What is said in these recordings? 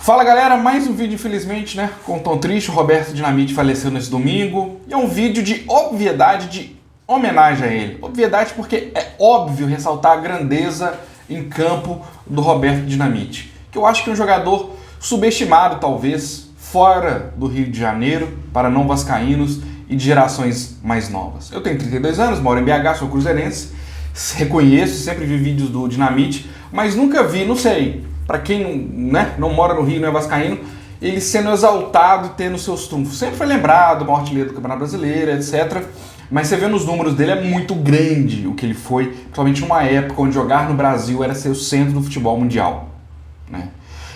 Fala galera, mais um vídeo infelizmente, né, com um tom triste. O Roberto Dinamite faleceu nesse domingo. E é um vídeo de obviedade, de homenagem a ele. Obviedade porque é óbvio ressaltar a grandeza em campo do Roberto Dinamite, que eu acho que é um jogador subestimado talvez, fora do Rio de Janeiro, para não vascaínos e de gerações mais novas. Eu tenho 32 anos, moro em BH, sou cruzeirense, reconheço, sempre vi vídeos do Dinamite, mas nunca vi, não sei, para quem não mora no Rio, não é vascaíno, ele sendo exaltado, tendo seus trunfos. Sempre foi lembrado, maior artilheiro do Campeonato Brasileiro, etc. Mas você vê nos números dele, é muito grande o que ele foi, principalmente numa época onde jogar no Brasil era ser o centro do futebol mundial, né?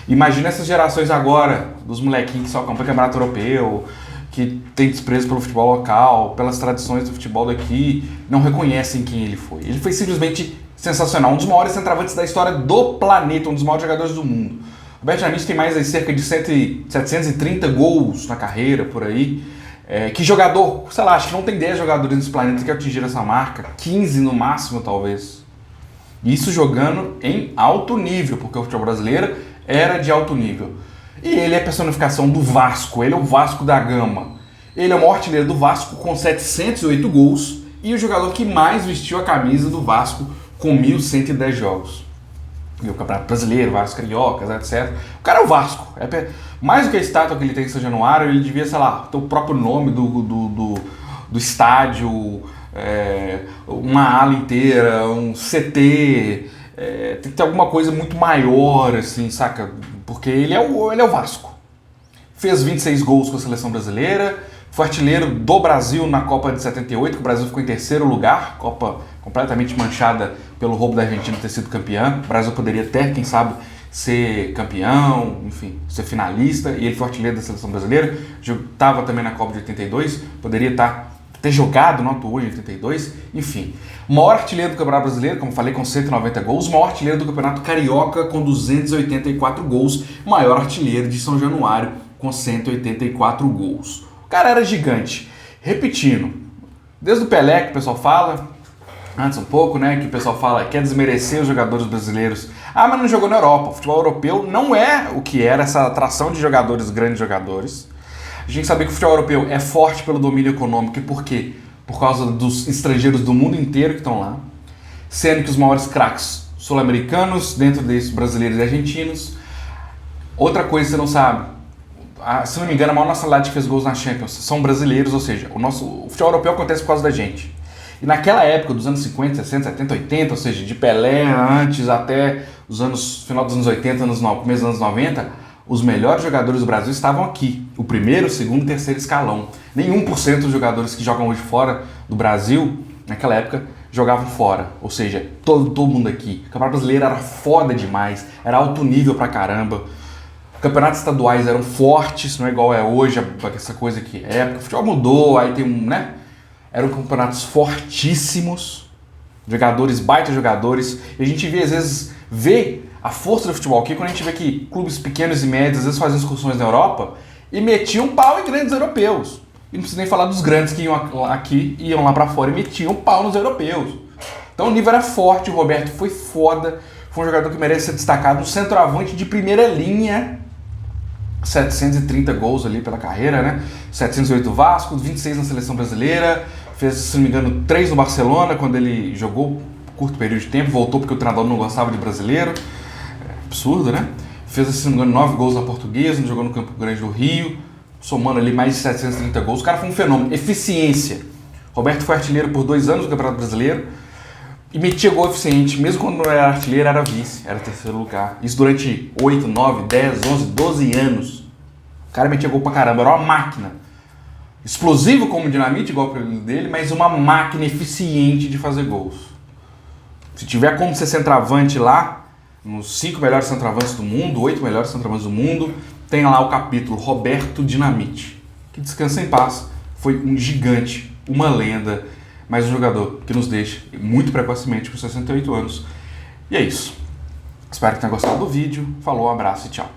Imagina essas gerações agora, dos molequinhos que só acompanham o Campeonato Europeu, que tem desprezo pelo futebol local, pelas tradições do futebol daqui, não reconhecem quem ele foi. Ele foi simplesmente sensacional, um dos maiores centroavantes da história do planeta, um dos maiores jogadores do mundo. O Roberto Dinamite tem mais de cerca de 730 gols na carreira, por aí. Que jogador, sei lá, acho que não tem 10 jogadores nesse planeta que atingiram essa marca, 15 no máximo talvez. Isso jogando em alto nível, porque o futebol brasileiro era de alto nível. E ele é a personificação do Vasco, ele é o Vasco da Gama. Ele é o maior artilheiro do Vasco com 708 gols e o jogador que mais vestiu a camisa do Vasco com 1.110 jogos. E o Campeonato Brasileiro, vários cariocas, etc. O cara é o Vasco. Mais do que a estátua que ele tem em São Januário, ele devia, sei lá, ter o próprio nome do estádio, uma ala inteira, um CT. Tem que ter alguma coisa muito maior, assim, saca? Porque ele é o Vasco. Fez 26 gols com a seleção brasileira, foi artilheiro do Brasil na Copa de 78, que o Brasil ficou em terceiro lugar, Copa completamente manchada pelo roubo da Argentina ter sido campeã. O Brasil poderia até, quem sabe, ser campeão, enfim, ser finalista, e ele foi artilheiro da seleção brasileira, estava também na Copa de 82, poderia ter jogado no Atuou em 82, enfim. Maior artilheiro do Campeonato Brasileiro, como falei, com 190 gols, maior artilheiro do Campeonato Carioca com 284 gols, maior artilheiro de São Januário com 184 gols. O cara era gigante. Repetindo, desde o Pelé, que o pessoal fala, antes um pouco, né, que o pessoal fala, quer desmerecer os jogadores brasileiros. Ah, mas não jogou na Europa. O futebol europeu não é o que era essa atração de jogadores, grandes jogadores. A gente sabe que o futebol europeu é forte pelo domínio econômico. E por quê? Por causa dos estrangeiros do mundo inteiro que estão lá. Sendo que os maiores craques sul-americanos, dentro desses brasileiros e argentinos. Outra coisa que você não sabe, se não me engano, a maior nacionalidade que fez gols na Champions são brasileiros, ou seja, o futebol europeu acontece por causa da gente. E naquela época, dos anos 50, 60, 70, 80, ou seja, de Pelé antes até final dos anos 80, começo dos anos 90, os melhores jogadores do Brasil estavam aqui. O primeiro, segundo e terceiro escalão. Nem 1% dos jogadores que jogam hoje fora do Brasil, naquela época, jogavam fora. Ou seja, todo mundo aqui. O Campeonato Brasileiro era foda demais, era alto nível pra caramba. Campeonatos estaduais eram fortes, não é igual é hoje, essa coisa que o futebol mudou, aí tem eram campeonatos fortíssimos, jogadores, baita jogadores, e a gente vê, às vezes, a força do futebol aqui, quando a gente vê que clubes pequenos e médios, às vezes faziam excursões na Europa, e metiam pau em grandes europeus. E não precisa nem falar dos grandes que iam aqui, iam lá pra fora e metiam pau nos europeus. Então o nível era forte, o Roberto foi foda, foi um jogador que merece ser destacado, um centroavante de primeira linha, 730 gols ali pela carreira, né? 708 Vasco, 26 na seleção brasileira, fez, se não me engano, 3 no Barcelona, quando ele jogou curto período de tempo, voltou porque o treinador não gostava de brasileiro, absurdo, né? Fez, se não me engano, 9 gols na Portuguesa, jogou no Campo Grande do Rio, somando ali mais de 730 gols, o cara foi um fenômeno, eficiência. Roberto foi artilheiro por 2 anos no Campeonato Brasileiro, e metia gol eficiente, mesmo quando não era artilheiro, era vice, era terceiro lugar. Isso durante 8, 9, 10, 11, 12 anos. O cara metia gol pra caramba, era uma máquina. Explosivo como o Dinamite, igual o apelido dele, mas uma máquina eficiente de fazer gols. Se tiver como ser centroavante lá, nos 5 melhores centroavantes do mundo, 8 melhores centroavantes do mundo, tem lá o capítulo Roberto Dinamite. Que descansa em paz, foi um gigante, uma lenda, mas um jogador que nos deixa muito precocemente com 68 anos. E é isso. Espero que tenha gostado do vídeo. Falou, um abraço e tchau.